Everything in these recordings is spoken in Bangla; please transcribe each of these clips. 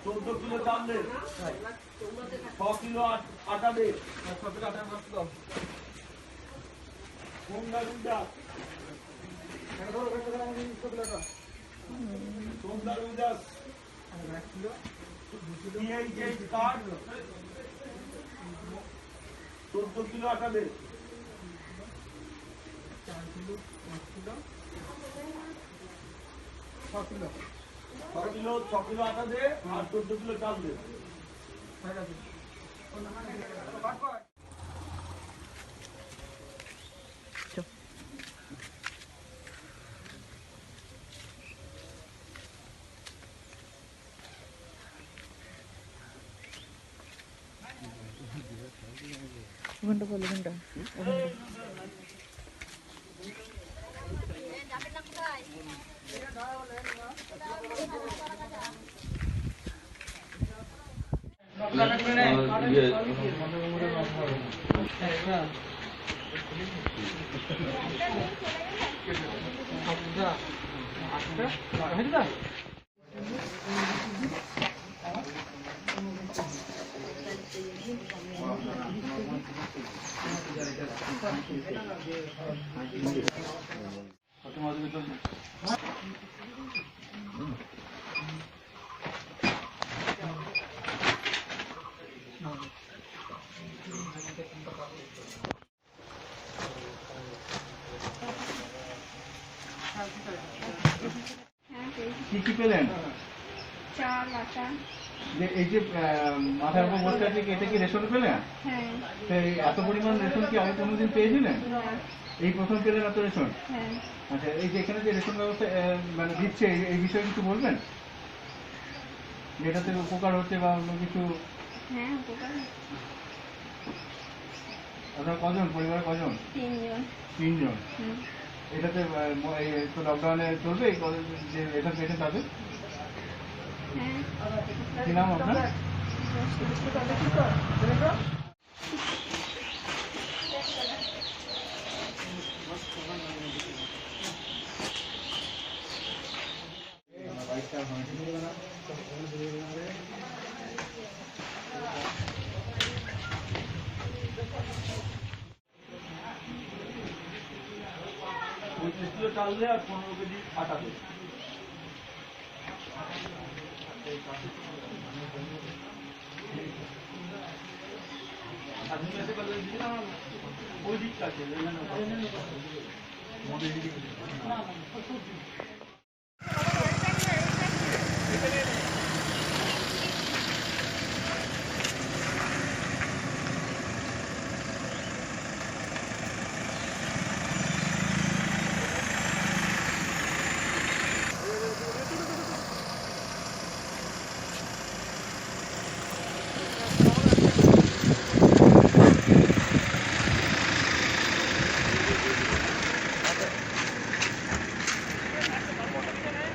चौदह किलो चाल दे, 6 किलो आटा दे, 6 किलो आटा मस्त दो। सोमदा रुदा, सोमदा रुदा, 1 किलो, ये काट, 14 किलो आटा दे, 4 किलो, 5 किलो, 6 किलो। 6 किलो आटा दे और 14 किलो चाल दे। घंटा बोलो घंटा কি পেলেন? চাল আটা। এই যে মাথার উপর বসে আছে এটা কি রেশন পেলেন? হ্যাঁ। এত পরিমাণ রেশন কি আগে কোনোদিন পেয়েছিলেন? এই প্রথম পেলেন এত রেশন? হ্যাঁ। আচ্ছা, এই যে এখানে যে রেশন ব্যবস্থা মানে দিচ্ছে এই বিষয়ে কিছু বলবেন, যেটাতে উপকার হচ্ছে বা অন্য কিছু? হ্যাঁ, উপকার। আপনার কজন, পরিবারে কজন? 3 জন। 3 জন। এটাতে তো লকডাউনে চলবে যে রেশন পেয়েছেন তাদের? হ্যাঁ। কি নাম আপনার? किलो चाल दे और 15 केजी आटा दे। आदमी ऐसे कर दीजिए ना, कोई दिक्कत है।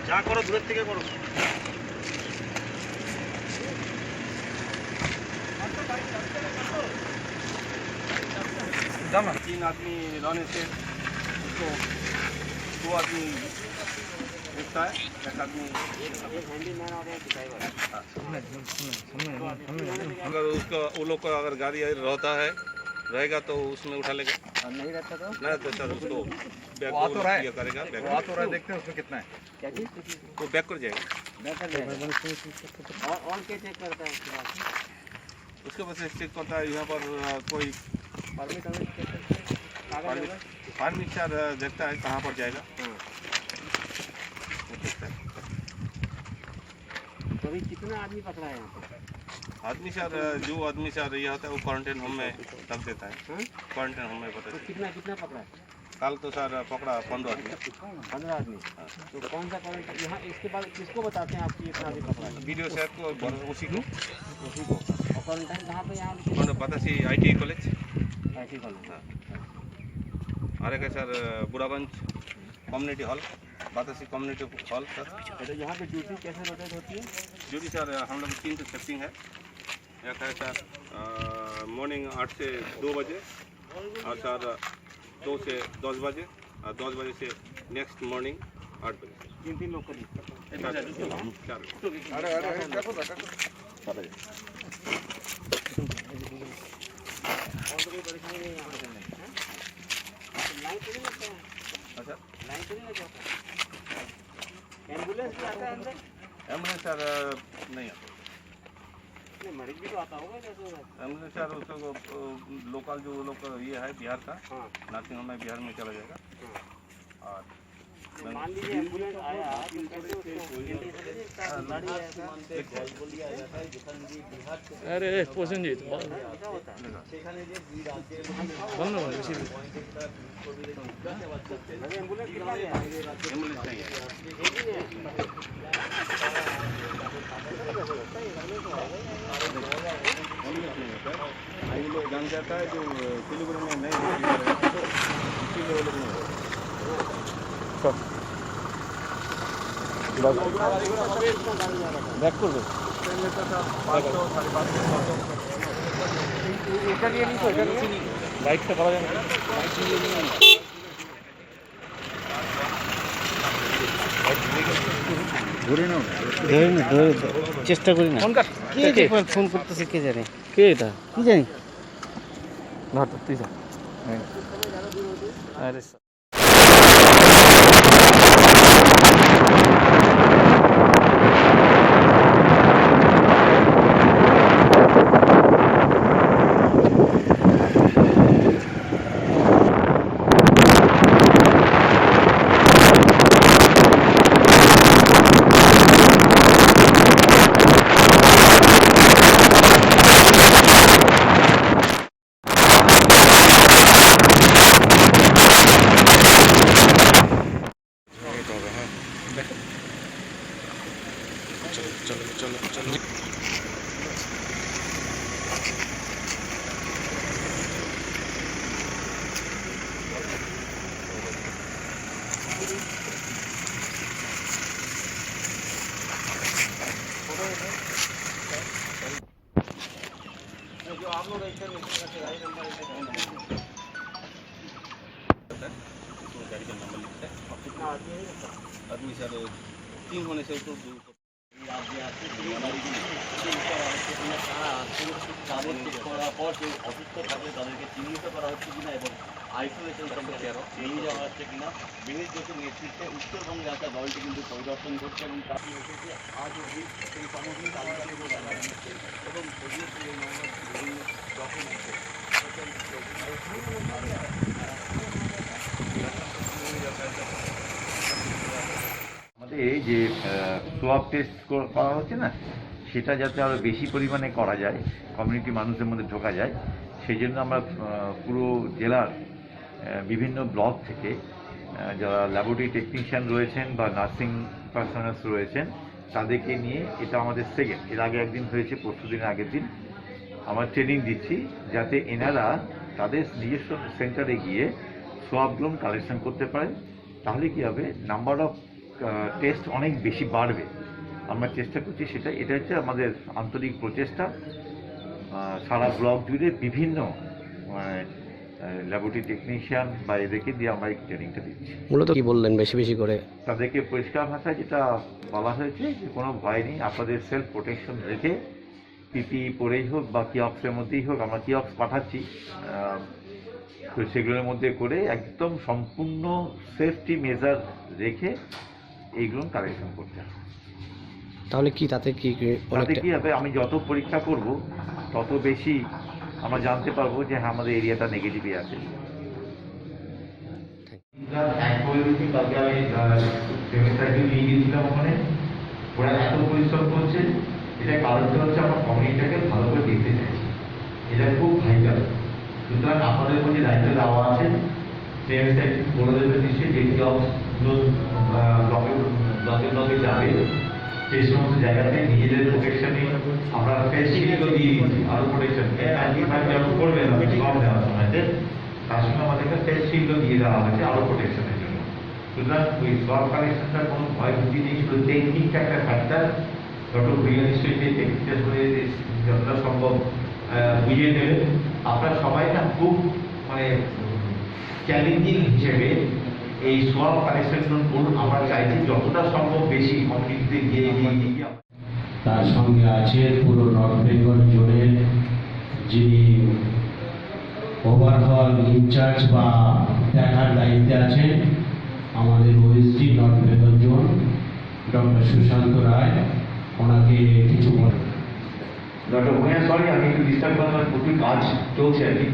যা করো দূরের থেকে করো। 3 आदमी रहने से उसको 2 आदमी देखता है, 1 आदमी अगर उसका वो लोग का अगर गाड़ी रहता है रहेगा तो उसमें उठा लेगा, नहीं रहता तो नहीं तो सर उसको बैक करेगा। देखते हैं उसमें कितना है, क्या चीज वो बैक कर जाएगा। और क्या चेक करता है उसके बाद से चेक करता है यहाँ पर कोई परमिट सर देखता है कहाँ पर जाएगा। तो अभी कितना आदमी पकड़ा है यहाँ पर? आदमी सर जो आदमी सर ये होता है वो क्वारंटाइन होम में रख देता है। क्वारंटाइन होम में पता तो कितना पकड़ा है? कल तो सर पकड़ा 15 आदमी। 15 आदमी। तो कौन सा क्वारंटाइन यहाँ इसके बाद किसको बताते हैं आपकी इतना आदमी पकड़ा है? वीडियो सर को उसी को। और क्वारंटाइन कहाँ पे यहाँ Batasi IT college. IT college. और एक है sir Budhaganj community hall. Batasi community hall sir. अच्छा, यहाँ पे ड्यूटी कैसे रोटेट होती है? ड्यूटी सर हम लोग 3 से शिफ्टिंग है। एक है सर मॉर्निंग 8 से 2 बजे और सर 2 से 10 बजे और 10 बजे से नेक्स्ट मॉर्निंग 8 बजे। 3 लोग का अच्छा एम्बुलेंस भी आता है अंदर? एम्बुलेंस सर नहीं आता। नहीं, मरीज भी तो आता होगा जैसे। एम्बुलेंस सर उसको लोकल जो लोग ये है बिहार का हाँ, नर्सिंग होम में बिहार में चला जाएगा। और मान लीजिए एम्बुलेंस आया तो कैसे उसको अरे প্রসেনজিৎ বল না বেশি एम्बुलेंस एम्बुलेंस नहीं है। ये लोग जान जाता है जो सिलीगुड़ी में नहीं इसीलिए वो लोग नहीं ব্যাক করবে এটা নিয়ে নিতো, এটা নিয়ে বাইকটা করা যাবে না চেষ্টা করি না। ফোন কাট কে ফোন করতেছে কে জানে, কে এটা কি জানি। ধর তুই যা আরে जो आप लोग ऐसे गाड़ी नंबर इसमें गाड़ी का नंबर लिखता है। कितना आदमी है? आदमी सर 3 होने से तो তাদের চেক করার পর যে অসুস্থ থাকলে তাদেরকে চিহ্নিত করা হচ্ছে কিনা এবং আইসোলেশন সেন্টারে নিয়ে যাওয়া হচ্ছে কিনা বিনীত যোগের নেতৃত্বে উত্তরবঙ্গে আসা দলটি কিন্তু পরিদর্শন করছে এবং তারা এসেছে আজ অবধি সেই সমস্ত তালিকাগুলো জানা যাচ্ছে এবং যদিও সেই মামলার বিভিন্ন ডকুমেন্ট আছে আমাদের এই যে সোয়াব টেস্ট করা হচ্ছে না, সেটা যাতে আরও বেশি পরিমাণে করা যায়, কমিউনিটি মানুষদের মধ্যে ঢোকা যায়, সেই জন্য আমরা পুরো জেলার বিভিন্ন ব্লক থেকে যারা ল্যাবরেটরি টেকনিশিয়ান রয়েছেন বা নার্সিং পার্সোনালস রয়েছেন তাদেরকে নিয়ে, এটা আমাদের সেকেন্ড, এর আগে একদিন হয়েছে, পরশু দিনের আগের দিন আমরা ট্রেনিং দিচ্ছি যাতে এনারা তাদের নিজস্ব সেন্টারে গিয়ে সোয়াবগুলো কালেকশন করতে পারে। তাহলে কী হবে, নাম্বার অফ টেস্ট অনেক বেশি বাড়বে। আমরা চেষ্টা করছি সেটা, এটা হচ্ছে আমাদের আন্তরিক প্রচেষ্টা। সারা ব্লক জুড়ে বিভিন্ন ল্যাবরেটরি টেকনিশিয়ান বা এদেরকে দিয়ে আমরা এই ট্রেনিংটা দিচ্ছি। মূলত কি বললেন বেশি বেশি করে? তাদেরকে পরিষ্কার ভাষায় যেটা বলা হয়েছে যে কোনো ভয় নেই, আপনাদের সেলফ প্রোটেকশন রেখে পিপি পরেই হোক বা কিয়ক্সের মধ্যেই হোক, আমরা কিয়ক্স পাঠাচ্ছি, তো সেগুলোর মধ্যে করে একদম সম্পূর্ণ সেফটি মেজার রেখে এইগুলো কালেকশন করতে হবে। তাহলে কি তাতে কি হবে, আমি যত পরীক্ষা করব তত বেশি আমরা জানতে পারবো যে হ্যাঁ আমাদের এরিয়াটা নেগেটিভই আছে। ওখানে ওরা এত পরিশ্রম করছে, এটা কারণটা হচ্ছে আমার কমিউনিটিটাকে ভালো করে দেখতে চাইছি, এটা খুব ভাইটাল। সুতরাং আপনাদের প্রতি দায়িত্ব দেওয়া আছে, বলে দেবে নিশ্চয়ই যে ব্লকে যাবে সেই সমস্ত জায়গাতে নিজেদের প্রোটেকশনে আমরা ফেস শিল্ডও দিয়ে দিচ্ছি, আরো প্রোটেকশন যেমন করবে না কম দেওয়ার সময়, তার সঙ্গে আমাদেরকে ফেস শিল্ডও দিয়ে দেওয়া হয়েছে আরো প্রোটেকশনের জন্য। সুতরাং ওই সোয়াব কালেকশনটা কোনো ভয় ভীতি নেই, শুধু টেকনিকটা একটা ফ্যাক্টর। ডক্টর ভুইয়া নিশ্চয়ই সেই টেকনিকটা করে যতটা সম্ভব বুঝিয়ে দেবে। আপনারা সবাই না খুব মানে চ্যালেঞ্জিং হিসেবে এই সোয়াব কালেকশন করুন। আমরা চাইছি যতটা সম্ভব বেশি কমিউনিটিতে গিয়ে গিয়ে তার সঙ্গে আছে পুরো নর্থ বেঙ্গল জোনের যিনি ওভারঅল ইনচার্জ বা দেখার দায়িত্বে আছেন আমাদের OSD north Bengal zone doctor Sushanta Roy, ওনাকে কিছু বলেন। ডক্টর ভুঁইয়া, সরি আমি একটু ডিস্টার্ব করলাম, প্রচুর কাজ চলছে আর কি।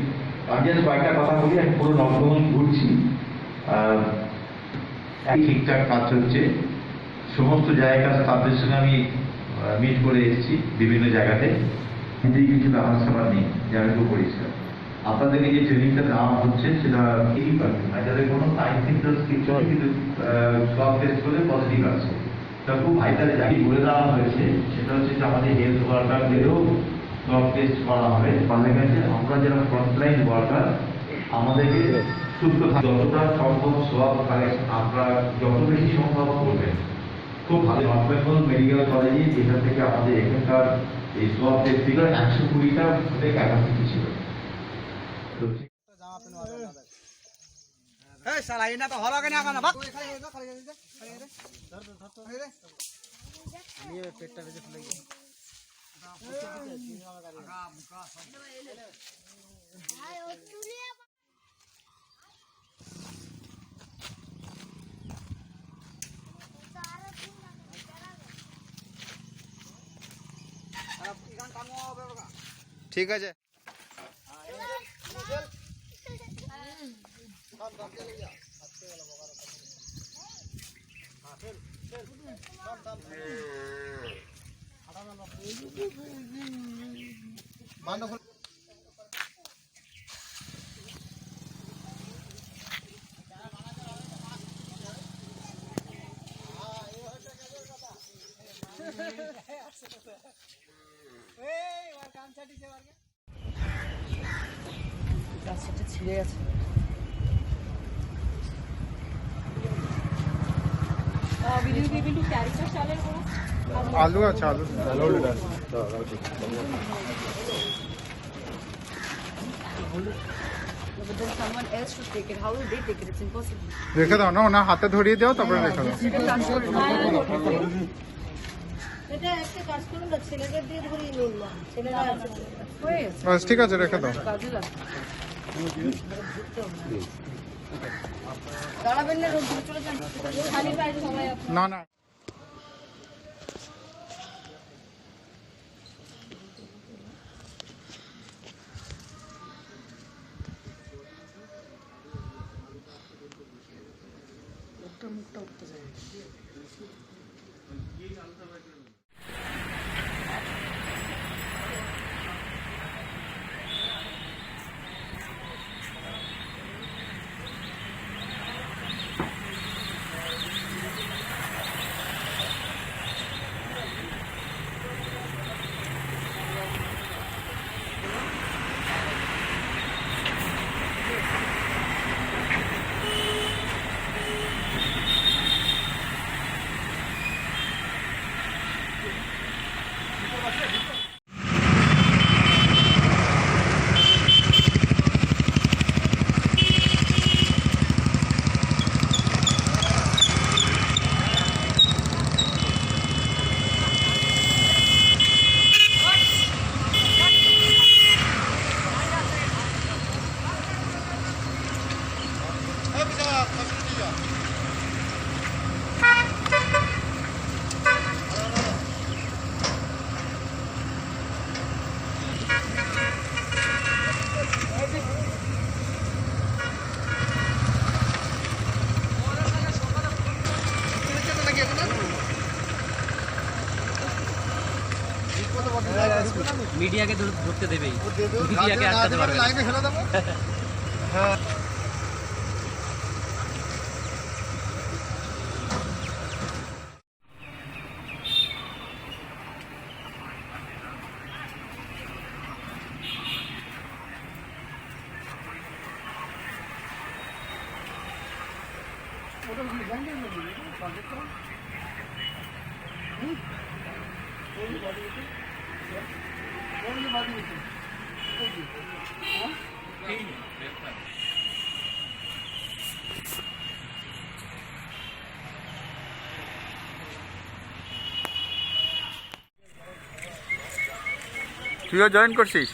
আমি জাস্ট কয়েকটা কথা বলি। আমি পুরো নর্থ বেঙ্গল ঘুরছি, ঠিকঠাক কাজ হচ্ছে। সমস্ত জায়গার স্টাফদের সঙ্গে আমি মিট করে এসেছি বিভিন্ন জায়গাতে, কিন্তু কিছু ব্যাপার স্যাপার নেই, জায়গাগুলো পরিষ্কার। আপনাদেরকে যে ট্রেনিংটা দেওয়া হচ্ছে সেটা ঠিকই পারবেন, আর যাদের কোনো সাইন সিমটমস কিছু হয় কিন্তু সব টেস্ট করে পজিটিভ আছে, তা খুব ভাইটাল জায়গায় বলে দেওয়া হয়েছে। সেটা হচ্ছে যে আমাদের হেলথ ওয়ার্কারদেরও সব টেস্ট করা হবে। বলা গেছে আমরা যারা ফ্রন্টলাইন ওয়ার্কার আমাদেরকে সুস্থ থাকতে যতটা সম্ভব সব কালেকশন আপনারা যত বেশি সম্ভব করবেন খুব ভালো। নর্থ বেঙ্গল মেডিকেল কলেজে যেটা থেকে আমাদের এখানকার এই সব টেস্টিং 120টা ক্যাপাসিটি ছিল। ঠিক আছে। ছিঁড়ে গেছে। আলু আছে, আলু রেখে দাও না, ওনার হাতে ধরিয়ে দাও, তারপরে রেখে দাও। বাস ঠিক আছে, রেখে দাও। না না মিডিয়াকে ধরতে দেবেই, মিডিয়াকে আটকাতে পারবে না। লাইনে ফেলে দেবো। হ্যাঁ ওটা তুইও জয়েন করছিস?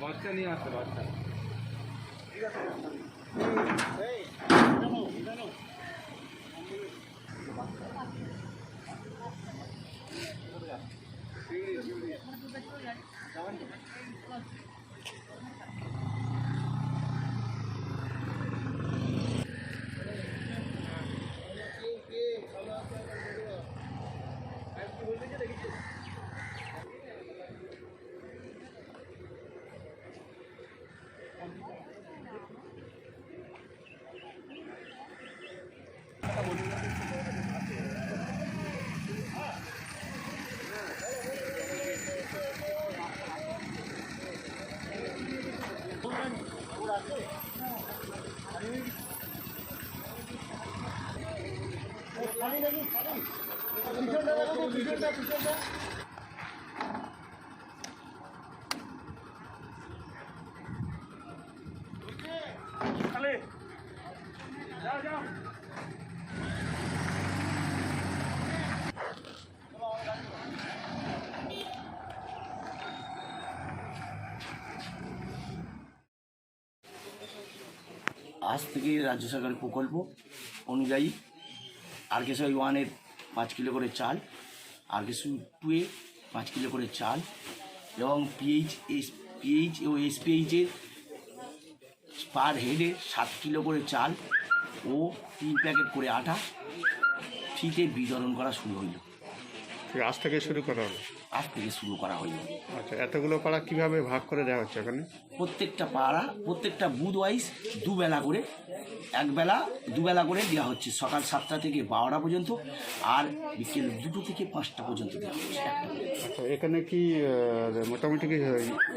বাচ্চা নিয়ে আসতে বাচ্চা আজ থেকে রাজ্য সরকারের প্রকল্প অনুযায়ী আরকেএসওয়াই 1-এর 5 কিলো করে চাল, আরকেএসওয়াই 2-এ 5 কিলো করে চাল এবং পিএইচ ও এসপিএইচের পার হেডে 7 কিলো করে চাল ও 3 প্যাকেট করে আটা ফ্রিতে বিতরণ করা শুরু হইল। আজ থেকে শুরু করা হলো? আজ থেকে শুরু করা হইল। আচ্ছা, এতগুলো পাড়া কিভাবে ভাগ করে দেওয়া হচ্ছে এখানে? প্রত্যেকটা পাড়া প্রত্যেকটা বুথ ওয়াইজ দুবেলা করে, একবেলা দুবেলা করে দেওয়া হচ্ছে। সকাল 7টা থেকে 12টা পর্যন্ত আর বিকেল 2টো থেকে 5টা পর্যন্ত দেওয়া হচ্ছে। আচ্ছা, এখানে কি মোটামুটি কি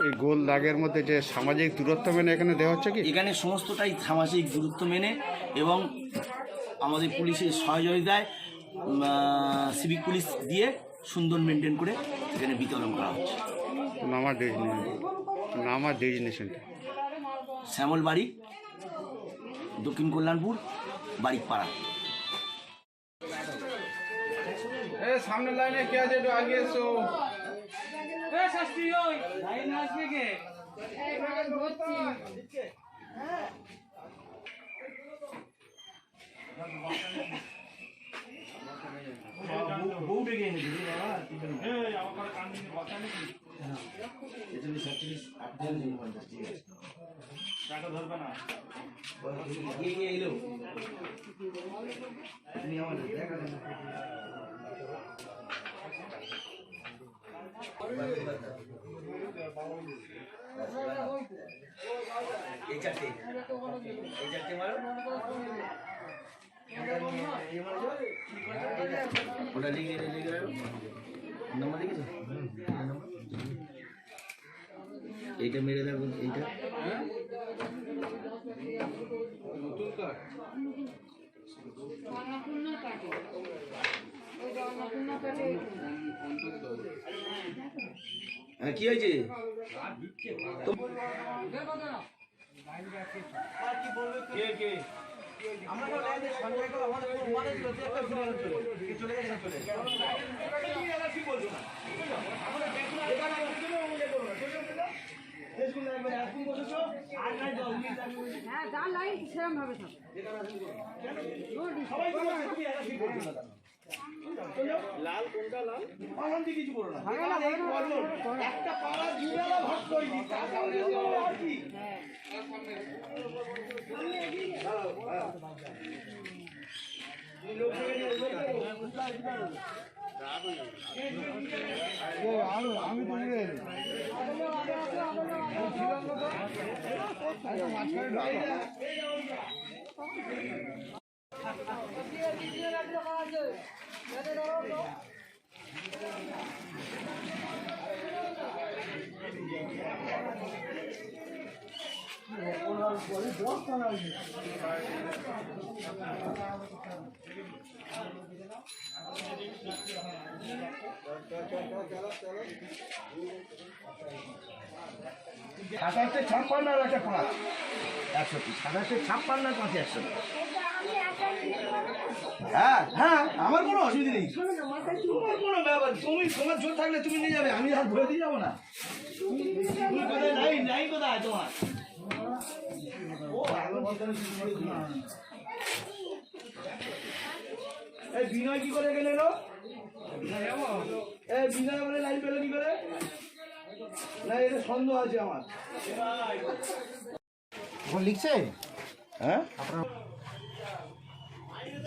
এই গোল দাগের মধ্যে যে সামাজিক দূরত্ব মেনে এখানে দেওয়া হচ্ছে কি? এখানে সমস্তটাই সামাজিক দূরত্ব মেনে এবং আমাদের পুলিশের সহযোগিতায় সিভিক পুলিশ দিয়ে সুন্দর মেনটেন করে এখানে বিতরণ করা হচ্ছে। নামা ডেজিনেশনটা শ্যামলবাড়ি, দক্ষিণ কল্যাণপুর, বারিকপাড়া। সামনে লাইনে কে আছে একটু আগে এসো। ওটা লিখে নাম্বার লিখেছো? এইটা মেরে দেখুন, এইটা হ্যাঁ কি হয়েছে? যা লাইন সেরকম ভাবে থাকে। লাল কোনটা লাল? অশান্তি কিছু করো না। একটা পাড়া দুবেলা ভাগ করে দিই। আর কি? আমি বুঝে সাতাশে 56 আর একটা 5 100 সাতাশে 56 আর 5 100। হ্যাঁ হ্যাঁ আমার কোনো অসুবিধা নেই। কোনো ব্যাপার, তুমি তোমার জোর থাকলে তুমি নিয়ে যাবে, আমি আর ধরে দিয়ে যাবো না। তুমি কোথায় নাই কোথায় তোমার? এই বিনয় কি করে গেলে এলো? এই বিনয় বলে লাইন পেলো কি করে? না এটা সন্দেহ আছে আমার। লিখছে হ্যাঁ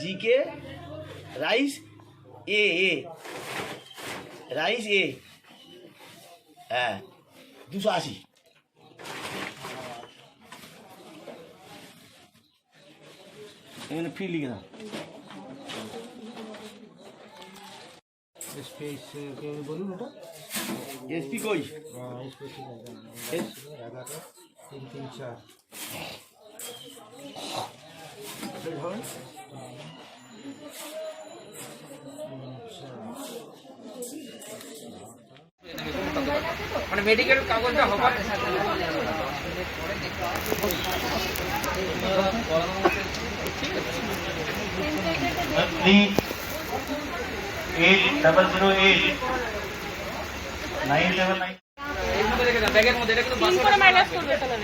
জিকে রাইস এ রাইস এ হ্যাঁ 280। এখানে ফ্রি লিখে দাও। বলুন ওটা এসপি কই? মানে মেডিকেল কাগজটা হবার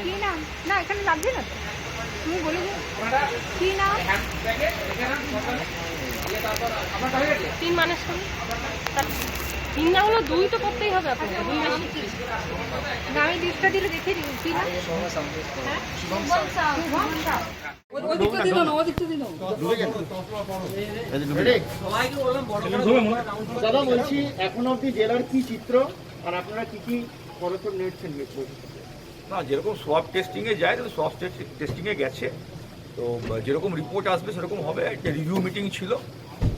কি নাম? না এখানে লাগবে না তো। তুমি বলে দিও কি নাম? 3 মানুষ তুমি 3 না হলো 2 তো করতেই হবে আপনাকে। 2 বেশি না, আমি লিস্টটা দিলে দেখে দিই কি নাম? হ্যাঁ শুভম সাউ। ওদিকটা দিল না, ওদিকটা দিল। দাদা বলছি এখন অব্দি জেলার কি চিত্র আর আপনারা কি কি পদক্ষেপ নিচ্ছেন? না, যেরকম সোয়াব টেস্টিংয়ে যায় তো সোয়াব টেস্টিংয়ে গেছে, তো যেরকম রিপোর্ট আসবে সেরকম হবে। একটা রিভিউ মিটিং ছিল,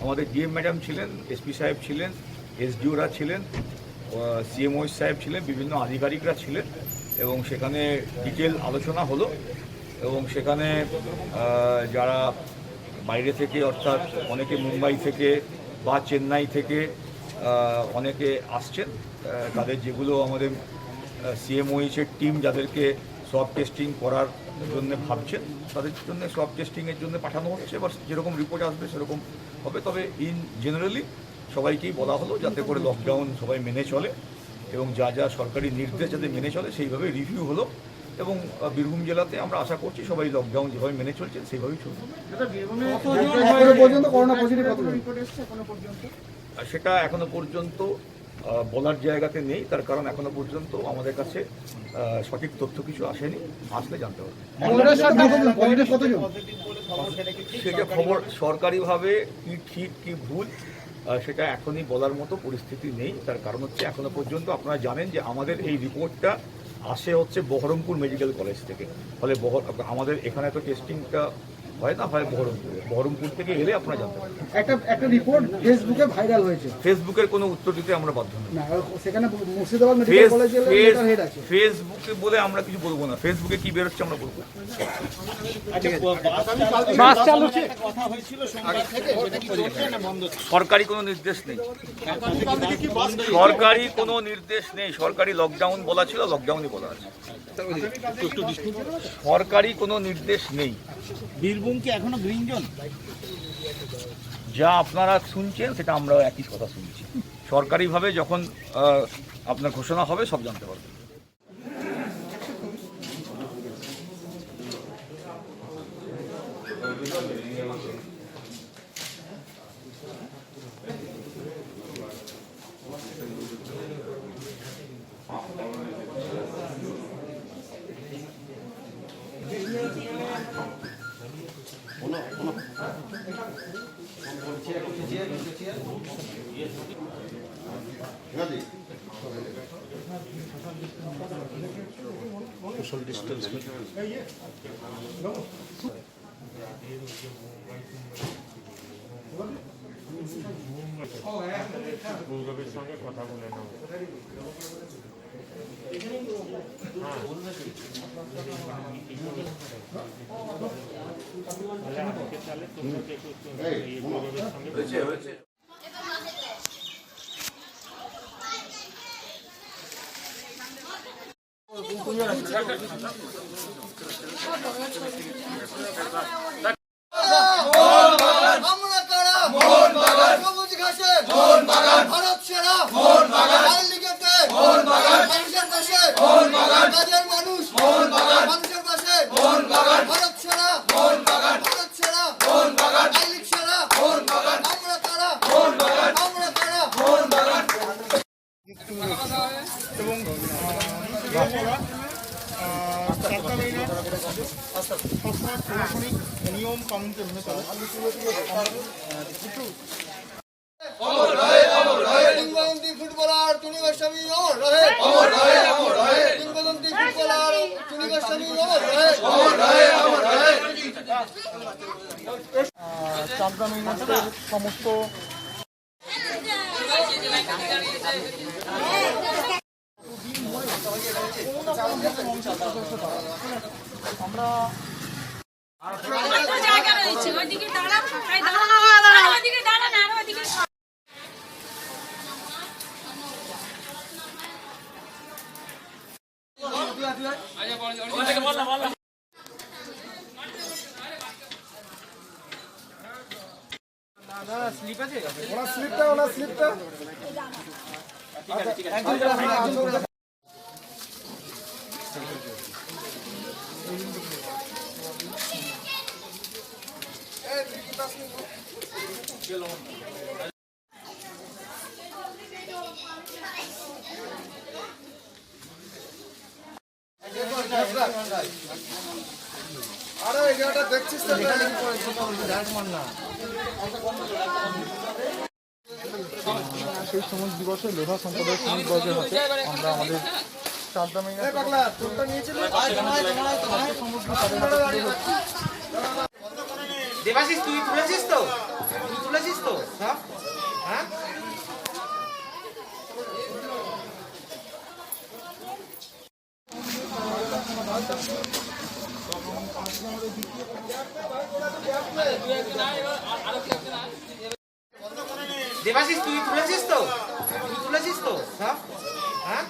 আমাদের ডিএম ম্যাডাম ছিলেন, এসপি সাহেব ছিলেন, এসডিওরা ছিলেন, সিএমও সাহেব ছিলেন, বিভিন্ন আধিকারিকরা ছিলেন এবং সেখানে ডিটেল আলোচনা হলো এবং সেখানে যারা বাইরে থেকে অর্থাৎ অনেকে মুম্বাই থেকে বা চেন্নাই থেকে অনেকে আসছেন, তাদের যেগুলো আমাদের সিএমওএইচের টিম যাদেরকে সোয়াব টেস্টিং করার জন্য ভাবছেন তাদের জন্য সোয়াব টেস্টিংয়ের জন্য পাঠানো হচ্ছে। এবার যেরকম রিপোর্ট আসবে সেরকম হবে। তবে ইন জেনারেলি সবাইকেই বলা হলো যাতে করে লকডাউন সবাই মেনে চলে এবং যা যা সরকারি নির্দেশ যাতে মেনে চলে সেইভাবে রিভিউ হলো এবং বীরভূম জেলাতে আমরা আশা করছি সবাই লকডাউন যেভাবে মেনে চলছে সেইভাবেই চলবে। সেটা এখনো পর্যন্ত বলার জায়গাতে নেই, তার কারণ এখনো পর্যন্ত আমাদের কাছে সঠিক তথ্য কিছু আসেনি, আসলে জানতে হবে। সেটা খবর সরকারিভাবে কি ঠিক কি ভুল সেটা এখনই বলার মতো পরিস্থিতি নেই। তার কারণ হচ্ছে এখনো পর্যন্ত আপনারা জানেন যে আমাদের এই রিপোর্টটা আসে হচ্ছে বহরমপুর মেডিকেল কলেজ থেকে, ফলে আমাদের এখানে তো টেস্টিংটা হয় না হয় বহরমপুরে। বহরমপুর থেকে এলে আপনারা জানতে পারবেন। একটা রিপোর্ট ফেসবুকে ভাইরাল হয়েছে, ফেসবুকের কোনো উত্তর দিতে আমরা বাধ্য নই। না সেখানে মুর্শিদাবাদ মেডিকেল কলেজের লেটার হেড আছে। ফেসবুকে বলে আমরা কিছু বলবো না, ফেসবুকে কি বেরোচ্ছে আমরা বলবো। সরকারি কোনো নির্দেশ নেই, সরকারি কোনো নির্দেশ নেই। সরকারি লকডাউন বলা ছিল, লকডাউনই বলা আছে। সরকারি কোনো নির্দেশ নেই। বীরভূম কি এখনো গ্রিন জোন? যা আপনারা শুনছেন সেটা আমরাও একই কথা শুনছি। সরকারিভাবে যখন আপনার ঘোষণা হবে সব জানতে পারবেন। সোশ্যাল ডিস্টেন্স সঙ্গে কথা বলে নাও। ভারত সেরা মানুষের পাশে কাজের মানুষ মানুষের পাশে ভারত সেরা ভারত সেরা আইলিগ সেরা আমরা কারা আমরা কারা এবং প্রশাসনিক নিয়ম কানুনকে মেনে চলে। কিংবদন্তি ফুটবলার টুনি গোস্বামী অমর রহে, অমর রহে, অমর রহে। কিংবদন্তি ফুটবলার টুনি গোস্বামী অমর রহে, অমর রহে, অমর রহে। চাকদা ইউনিটের সমস্ত আমরা জায়গা রয়েছে ওইদিকে দাঁড়ান, ওইদিকে দাঁড়ান আর ওইদিকে স্লিপ আছে, ওরা স্লিপটা আরে এটা দেখছিস তো সেই সমাজ দিবসে লোধা সম্প্রদায়ের শ্রমিক বর্গের হাতে আমরা আমাদের চাকদা দেবাশিস তুই তুলেছিস তো? তুই তুলেছিস তো? হ্যাঁ দেবাশিস তুই তুলেছিস তো? তুই তুলেছিস তো? হ্যাঁ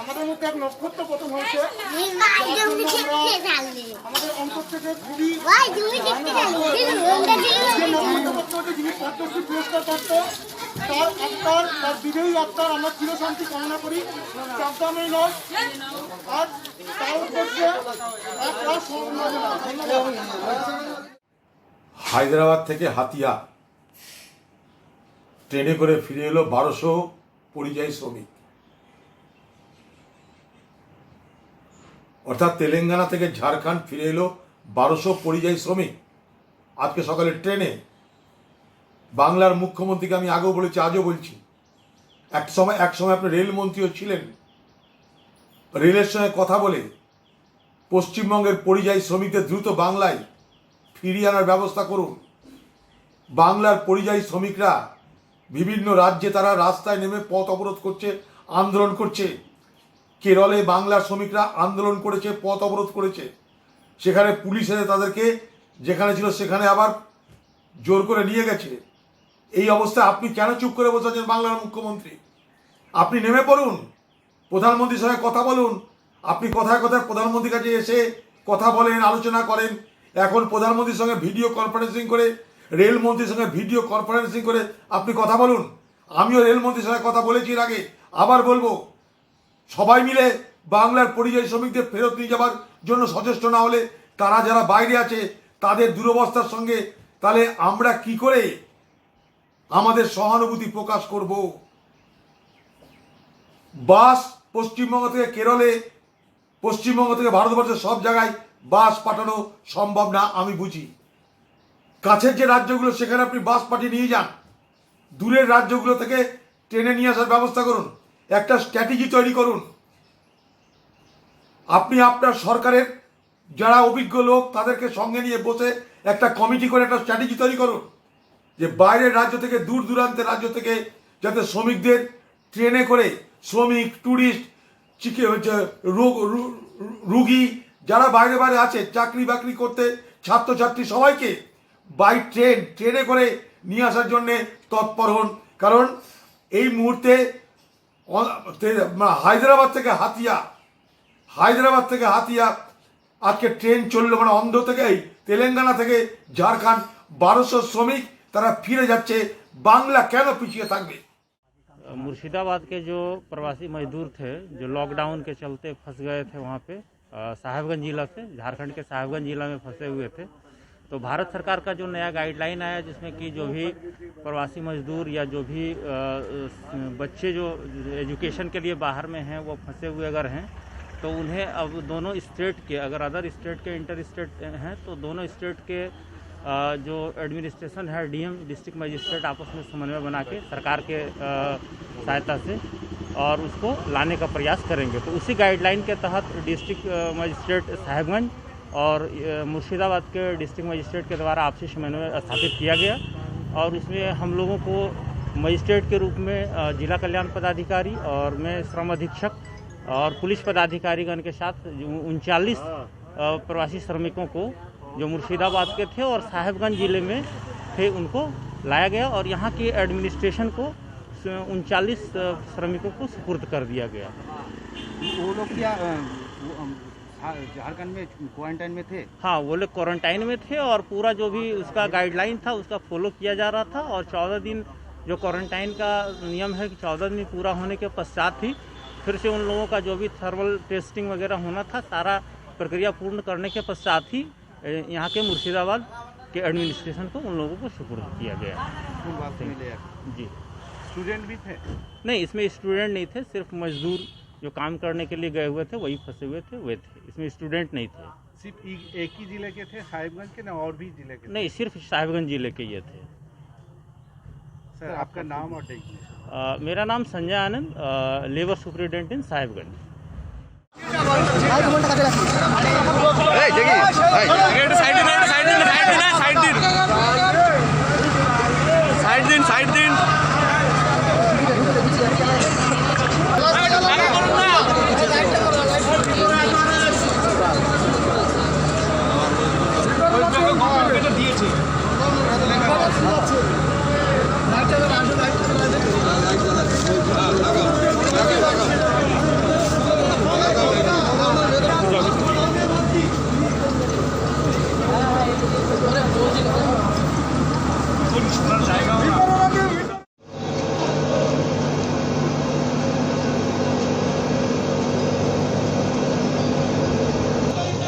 আমাদের মধ্যে এক নক্ষত্র প্রথম হয়েছে, আমাদের অন্তর থেকে খুবই যিনি পদ্মশ্রী পুরস্কার প্রাপ্ত তার আত্মার তার বিদেহী আত্মার আমরা চিরশান্তি কামনা করি। চাকদামেই নয় আর তার উদ্দেশ্যে একটা সম্মাননা। হায়দ্রাবাদ থেকে হাতিয়া ট্রেনে করে ফিরে এলো 1200 পরিযায়ী শ্রমিক। অর্থাৎ তেলেঙ্গানা থেকে ঝাড়খণ্ড ফিরে এলো 1200 পরিযায়ী শ্রমিক আজকে সকালে ট্রেনে। বাংলার মুখ্যমন্ত্রীকে আমি আগেও বলেছি, আজও বলছি, এক সময় আপনি রেলমন্ত্রীও ছিলেন। রেলের সঙ্গে কথা বলে পশ্চিমবঙ্গের পরিযায়ী শ্রমিকদের দ্রুত বাংলায় ফিরিয়ে আনার ব্যবস্থা করুন। বাংলার পরিযায়ী শ্রমিকরা বিভিন্ন রাজ্যে তারা রাস্তায় নেমে পথ অবরোধ করছে, আন্দোলন করছে। কেরলে বাংলার শ্রমিকরা আন্দোলন করেছে, পথ অবরোধ করেছে। সেখানে পুলিশ এসে তাদেরকে যেখানে ছিল সেখানে আবার জোর করে নিয়ে গেছে। এই অবস্থায় আপনি কেন চুপ করে বসে আছেন বাংলার মুখ্যমন্ত্রী? আপনি নেমে পড়ুন, প্রধানমন্ত্রীর সঙ্গে কথা বলুন। আপনি কথায় কথায় প্রধানমন্ত্রীর কাছে এসে কথা বলেন, আলোচনা করেন। এখন প্রধানমন্ত্রীর সঙ্গে ভিডিও কনফারেন্সিং করে, রেলমন্ত্রীর সঙ্গে ভিডিও কনফারেন্সিং করে আপনি কথা বলুন। আমিও রেলমন্ত্রীর সঙ্গে কথা বলেছি এর আগে, আবার বলবো, সবাই মিলে বাংলার পরিযায়ী শ্রমিকদের ফেরত নিয়ে যাওয়ার জন্য সচেষ্ট না হলে তারা যারা বাইরে আছে তাদের দুরবস্থার সঙ্গে তাহলে আমরা কি করে আমাদের সহানুভূতি প্রকাশ করব? বাস পশ্চিমবঙ্গ থেকে কেরলে, পশ্চিমবঙ্গ থেকে ভারতবর্ষের সব জায়গায় বাস পাঠানো সম্ভব না, আমি বুঝি। কাছের যে রাজ্যগুলো সেখানে আপনি বাস পাঠিয়ে নিয়ে যান। দূরের রাজ্যগুলো থেকে ট্রেনে নিয়ে আসার ব্যবস্থা করুন, একটা স্ট্র্যাটেজি তৈরি করুন। আপনি আপনার সরকারের যারা অভিজ্ঞ লোক তাদেরকে সঙ্গে নিয়ে বসে একটা কমিটি করে একটা স্ট্র্যাটেজি তৈরি করুন, যে বাইরের রাজ্য থেকে, দূর দূরান্তের রাজ্য থেকে যাতে শ্রমিকদের ট্রেনে করে, শ্রমিক, ট্যুরিস্ট, রুগী যারা বাইরে বাইরে আছে, চাকরি বাকরি করতে, ছাত্রছাত্রী সবাইকে বাই ট্রেনে করে নিয়ে আসার জন্যে তৎপর হন। কারণ এই মুহূর্তে হায়দ্রাবাদ থেকে হাতিয়া আজকে ট্রেন চললো, মানে অন্ধ্র থেকে, এই তেলেঙ্গানা থেকে ঝাড়খণ্ড 1200 শ্রমিক তারা ফিরে যাচ্ছে। বাংলা কেন পিছিয়ে থাকবে? मुर्शिदाबाद के जो प्रवासी मजदूर थे जो लॉकडाउन के चलते फंस गए थे वहाँ पे साहेबगंज जिला से, झारखंड के साहेबगंज जिला में फंसे हुए थे, तो भारत सरकार का जो नया गाइडलाइन आया जिसमें कि जो भी प्रवासी मजदूर या जो भी बच्चे जो एजुकेशन के लिए बाहर में हैं वो फंसे हुए अगर हैं तो उन्हें अब दोनों स्टेट के, अगर अदर स्टेट के इंटर स्टेट हैं तो दोनों स्टेट के जो एडमिनिस्ट्रेशन है, डीएम, डिस्ट्रिक्ट मजिस्ट्रेट आपस में समन्वय बना के सरकार के सहायता से और उसको लाने का प्रयास करेंगे। तो उसी गाइडलाइन के तहत डिस्ट्रिक्ट मजिस्ट्रेट साहेबगंज और मुर्शिदाबाद के डिस्ट्रिक्ट मजिस्ट्रेट के द्वारा आपसी समन्वय स्थापित किया गया और इसमें हम लोगों को मजिस्ट्रेट के रूप में जिला कल्याण पदाधिकारी और मैं श्रम अधीक्षक और पुलिस पदाधिकारीगण के साथ 39 प्रवासी श्रमिकों को जो मुर्शिदाबाद के थे और साहेबगंज ज़िले में थे उनको लाया गया और यहाँ की एडमिनिस्ट्रेशन को 39 श्रमिकों को सुपुर्द कर दिया गया। वो लोग क्या झारखंड में क्वारंटाइन में थे? हाँ, वो लोग क्वारंटाइन में थे और पूरा जो भी उसका गाइडलाइन था उसका फॉलो किया जा रहा था और 14 दिन जो क्वारंटाइन का नियम है कि 14 दिन पूरा होने के पश्चात ही फिर से उन लोगों का जो भी थर्मल टेस्टिंग वगैरह होना था सारा प्रक्रिया पूर्ण करने के पश्चात ही यहाँ के मुर्शिदाबाद के एडमिनिस्ट्रेशन को उन लोगों को सुपुर्द किया गया। जी, स्टूडेंट भी थे? नहीं, इसमें स्टूडेंट नहीं थे, सिर्फ मजदूर जो काम करने के लिए गए हुए थे वही फंसे हुए थे, वे थे, इसमें स्टूडेंट नहीं थे। सिर्फ एक ही जिले के थे साहिबगंज के, ना और भी जिले के? नहीं, सिर्फ साहिबगंज जिले के ये थे। सर आपका नाम और डेजिग्नेशन? मेरा नाम संजय आनंद, लेबर सुपरिटेंडेंट इन साहिबगंज। দিয়েছে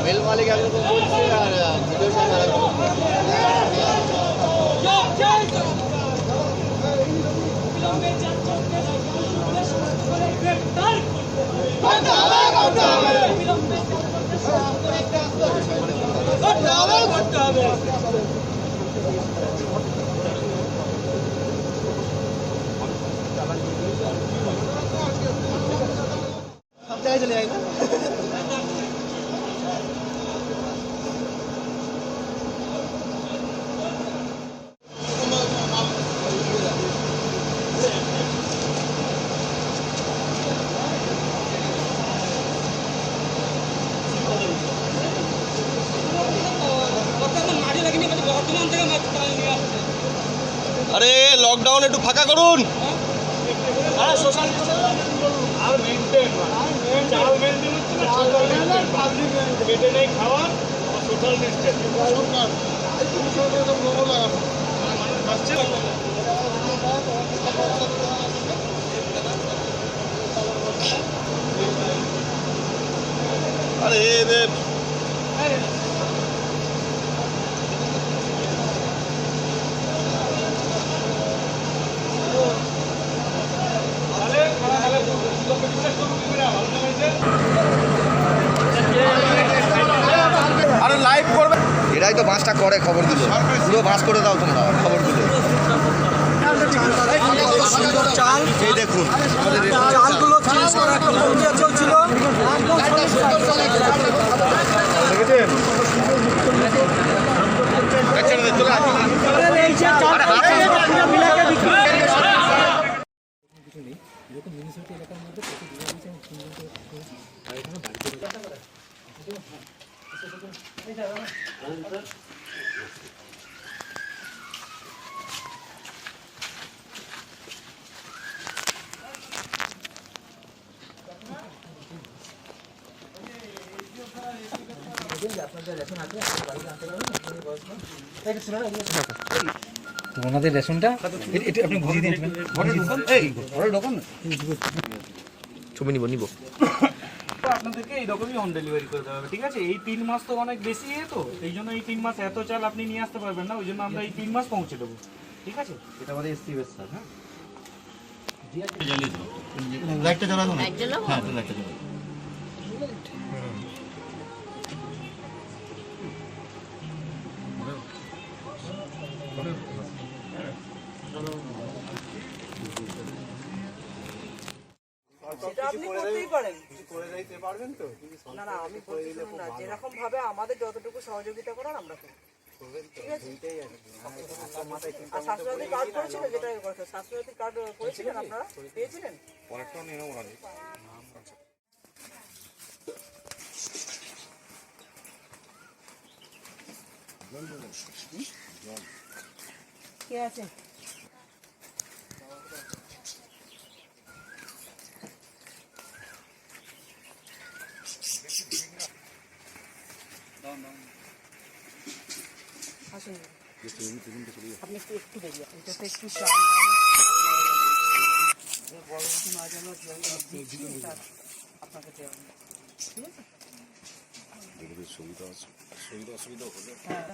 মেল মালিক একরকম বলছে আর ভিডিও সাহেব আরেকরকম সব জায়গায় চলে যাই না আরে লকডাউন একটু ফাঁকা করুন আরে আরে লাইভ করবে এরাই তো বাসটা করে খবর দিল পুরো বাস করে দাও তোমরা খবর দিলে চাল এই দেখুন চালগুলো চলছিল ওনাদের রেশনটা এটা আপনি বুঝিয়ে দিন ছবি নিব আপনাদেরকে এইরকমই হোম ডেলিভারি করে দেওয়া হবে ঠিক আছে এই 3 মাস তো অনেক বেশি তো এই জন্য এই 3 মাস এত চাল আপনি নিয়ে আসতে পারবেন না ওই জন্য আমরা এই 3 মাস পৌঁছে দেবো ঠিক আছে এটা আমাদের এসটি বেস স্যার হ্যাঁ লাইটটা জ্বালানো না হ্যাঁ লাইটটা জ্বালানো সেটা আপনি করতেই পারেন না না আমি বলছিলাম না যেরকম ভাবে আমাদের যতটুকু সহযোগিতা করার আমরা করব ঠিক আছে আর স্বাস্থ্যসাথী কার্ড করেছিল যেটা স্বাস্থ্যসাথী কার্ড করেছিলেন আপনারা পেয়েছিলেন অনেকটা নিয়ে নেবো কে আছে আসুন আপনি একটু দেরি এটাতে একটু চাল আপনাকে দেওয়া ঠিক আছে হ্যাঁ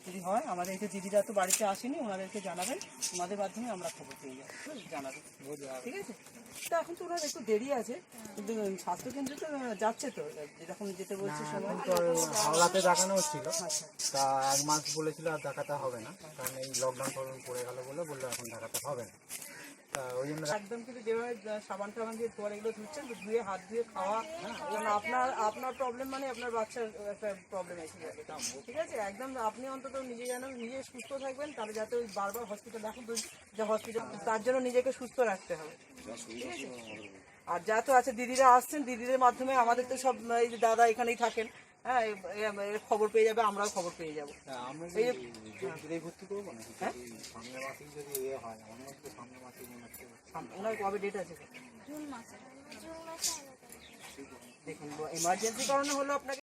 যদি হয় আমাদের এই দিদিরা তো বাড়িতে আসেনি ওনাদেরকে জানাবেন ওনাদের মাধ্যমে আমরা খবর পেয়ে যাবো জানাবেন ঠিক আছে তো এখন তো ওনার একটু দেরি আছে কিন্তু স্বাস্থ্যকেন্দ্রে তো যাচ্ছে তো যেরকম যেতে বলছে সময় হাওড়াতে দেখানো হচ্ছিল তা 1 মাস বলেছিল আর দেখাতে হবে না কারণ এই লকডাউন পড়ে গেল বলে এখন দেখাতে হবে না তা ওই জন্য একদম কিন্তু যেভাবে সাবান টাবান দিয়ে পরে এগুলো ধুচ্ছেন ধুয়ে হাত ধুয়ে খাওয়া কারণ আপনার প্রবলেম মানে আপনার বাচ্চার একটা প্রবলেম এসে যাবে ঠিক আছে একদম আপনি অন্তত নিজে যেন নিজে সুস্থ থাকবেন তাহলে যাতে ওই বারবার হসপিটাল দেখুন তো যে হসপিটাল তার জন্য নিজেকে সুস্থ রাখতে হবে ঠিক আছে আর যা তো আছে দিদিরা আসছেন দিদিদের মাধ্যমে আমাদের তো সব এই যে দাদা এখানেই থাকেন হ্যাঁ খবর পেয়ে যাবে আমরাও খবর পেয়ে যাবো ওনার কবে ডেট আছে দেখুন এমার্জেন্সি কারণে হলো আপনাকে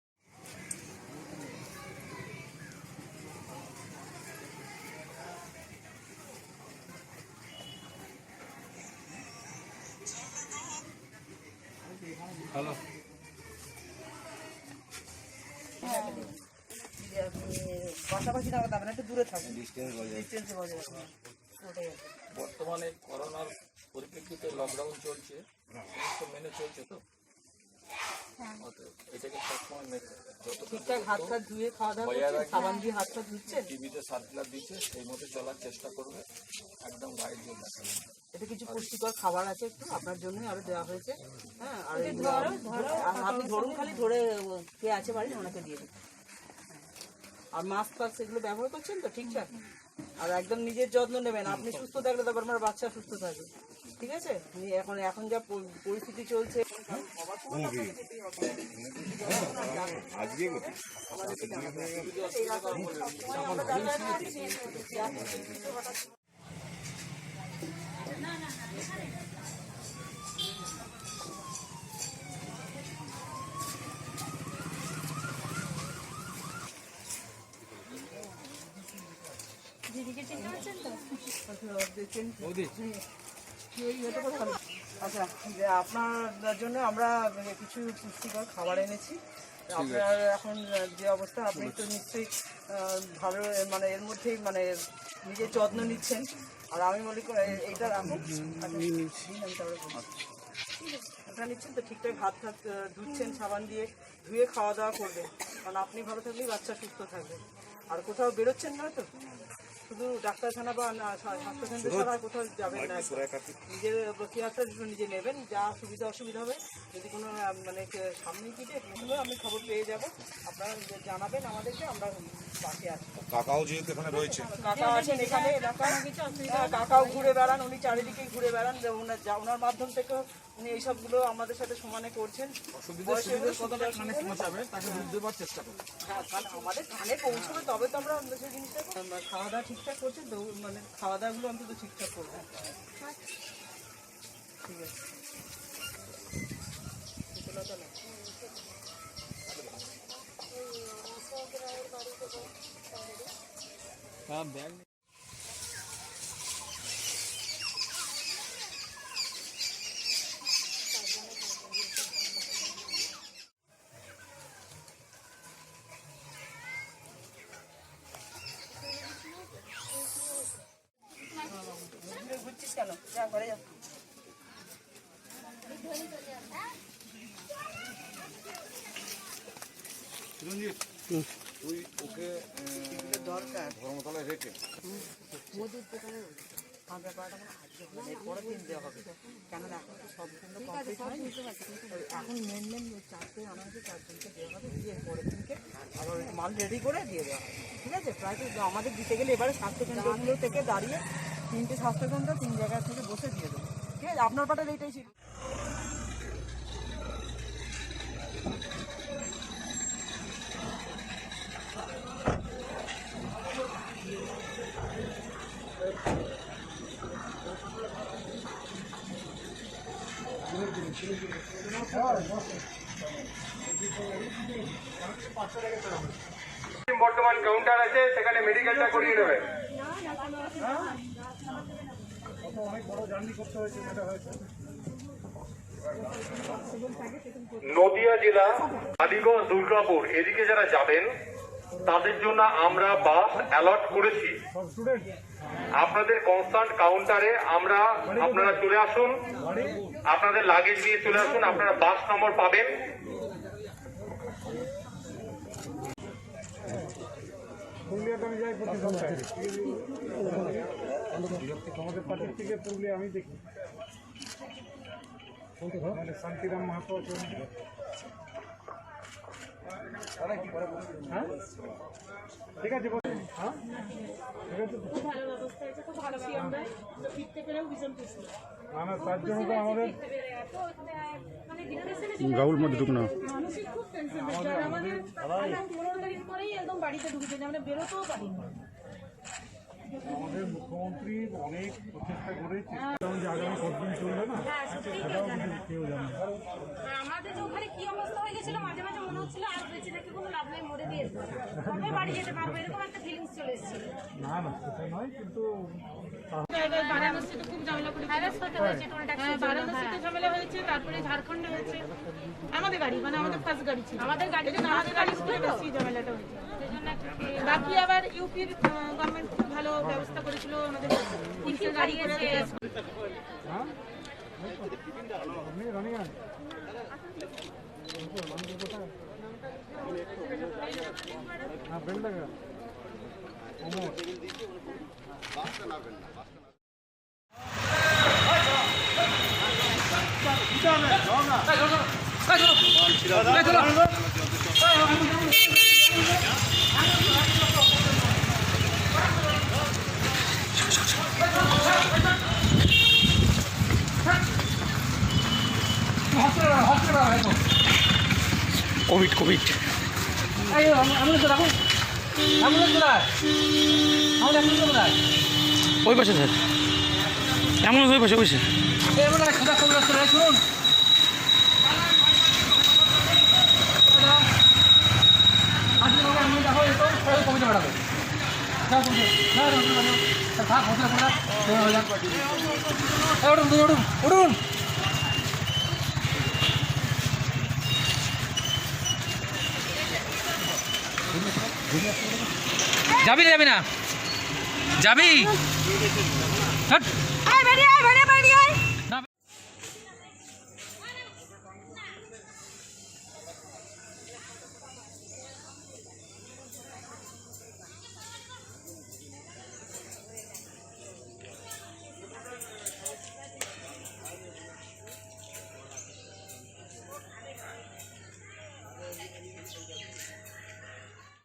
পাশাপাশি থাকা যাবে না, একটু দূরে থাকবে, ডিস্টেন্স বজায় রাখবে। ওটাই আছে। বর্তমানে করোনার পরিপ্রেক্ষিতে লকডাউন চলছে, মেনে চলছে তো এটাকে সবসময় ঠিকঠাক হাত টাত ধুয়ে খাওয়া দাওয়া করছেন, সাবান দিয়ে হাত টাত ধুচ্ছেন। টিভিতে সার্কুলার দিচ্ছে, সেই মতো চলার চেষ্টা করবে, একদম গাইড দিয়ে দেখাবে। এটা কিছু পুষ্টিকর খাবার আছে একটু আপনার জন্য আরো দেওয়া হয়েছে। হ্যাঁ, আর আপনি ধরুন, খালি ধরে কে আছে বাড়িতে ওনাকে দিয়ে দিন। আর মাস্ক ফাস্ক এগুলো ব্যবহার করছেন তো ঠিকঠাক? আর একদম নিজের যত্ন নেবেন। আপনি সুস্থ থাকলে তারপর আমার বাচ্চা সুস্থ থাকবে, ঠিক আছে? এখন যা পরিস্থিতি চলছে, আচ্ছা, যে আপনার জন্য আমরা কিছু পুষ্টিকর খাবার এনেছি। আপনার এখন যে অবস্থা, আপনি তো নিশ্চয়ই ভালো, মানে এর মধ্যেই মানে নিজের যত্ন নিচ্ছেন। আর আমি মনে করি এইটা রাখুন, আপনারা নিচ্ছেন তো ঠিকঠাক, হাত হাত ধুচ্ছেন সাবান দিয়ে, ধুয়ে খাওয়া দাওয়া করবেন। কারণ আপনি ভালো থাকলেই বাচ্চা সুস্থ থাকবে। আর কোথাও বেরোচ্ছেন না তো, শুধু ডাক্তারখানা বা স্বাস্থ্যকেন্দ্র ছাড়া কোথাও যাবেন না। নিজের কেয়ারটা নিজে নেবেন, যা সুবিধা অসুবিধা হবে। যদি কোনো মানে সামনে গিয়ে আমি খবর পেয়ে যাব, আপনারা জানাবেন আমাদেরকে, আমরা পাশে আছি। কাকাও যেহেতু এখানে রয়েছে, কাকা আছেন এখানে এলাকায়, কাকাও ঘুরে বেড়ান, উনি চারিদিকে ঘুরে বেড়ান। ওনার মাধ্যম থেকে উনি এইসবগুলো আমাদের সাথে সমানে করছেন। আমাদের কানে পৌঁছবে তবে তো আমরা সেই জিনিসটা। খাওয়া দাওয়া ঠিকঠাক করছেন তো, মানে খাওয়া দাওয়াগুলো অন্তত ঠিকঠাক করবেন, ঠিক আছে? ঘুরছিস কেন? যা ঘরে যা। তুই ওকে দরকার ধর্মতলায় রেখে মধুর দোকানে পরের দিন দেওয়া হবে, কেননা এখন তো সম্পূর্ণ কমপ্লিট হয়নি। এখন মেন চারটে আমাকে চারজনকে দেওয়া হবে, দিয়ে পরের দিনকে আবার মাল রেডি করে দিয়ে দেওয়া হবে, ঠিক আছে? প্রায় তো আমাদের দিতে গেলে এবারে স্বাস্থ্যকেন্দ্রগুলো থেকে দাঁড়িয়ে 3টে স্বাস্থ্যকেন্দ্র 3 জায়গা থেকে বসে দিয়ে দেবো, ঠিক আছে? আপনার পাটার এইটাই ছিল। বর্তমান কাউন্টার আছে, সেখানে মেডিকেলটা করিয়ে নেবে। নদিয়া জেলা আলিগঞ্জ দুর্গাপুর এদিকে যারা যাবেন তাদের জন্য আমরা বাস অ্যালট করেছি। আপনাদের কনসার্ট কাউন্টারে আপনারা চলে আসুন, আপনাদের লাগেজ নিয়ে চলে আসুন, আপনারা বাস নম্বর পাবেন। আমাদের পার্টির থেকে পুরুলিয়া আমি দেখি শান্তিরাম মাহাতো আছে, হ্যাঁ ঠিক আছে, হ্যাঁ ঠিক আছে। খুব ভালো ব্যবস্থা হয়েছে, খুব ভালো আমরা ফিরতে পেরেও ভীষণ খুশি। না তার জন্য তো আমাদের গাউল মধ্যে ঢুকনো মানসিক খুব টেনশন হচ্ছে। আর আমাদের 15 তারিখ পরেই একদম বাড়িতে ঢুকেছে, আমরা বেরোতেও পারিনি। আমাদের মুখ্যমন্ত্রী অনেক প্রচেষ্টা করেছে, যে আগামী কতদিন চলবে না কেউ জানে না। আমাদের যে ওখানে কি অবস্থা হয়ে গেছিল, মাঝে মাঝে মনে হচ্ছিল আর বেঁচে থেকে কোনো লাভ নেই, মরে দিয়েছে, কবে বাড়ি যেতে পারবো, এরকম একটা ফিলিংস চলে এসেছিল। না সেটা নয়, কিন্তু বারাণসীতে খুব ঝামেলা করেছে, বারাণসীতে ঝামেলা হয়েছে, তারপরে ঝাড়খণ্ডে হয়েছে। আমাদের গাড়ি মানে আমাদের ফার্স্ট গাড়ি ছিল, আমাদের গাড়ি ঝামেলাটা হয়েছে। বাকি আবার বিজেপির গভর্নমেন্ট খুব ভালো ব্যবস্থা করেছিল, আমাদের টিফিন গাড়ি করেছে। কোভিড কোভিড ওই পাশে স্যার, অ্যাম্বুলেন্স ওই পাশে বসে। শুনুন কমিটি বাড়াবে উঠুন। যাবি না যাবি?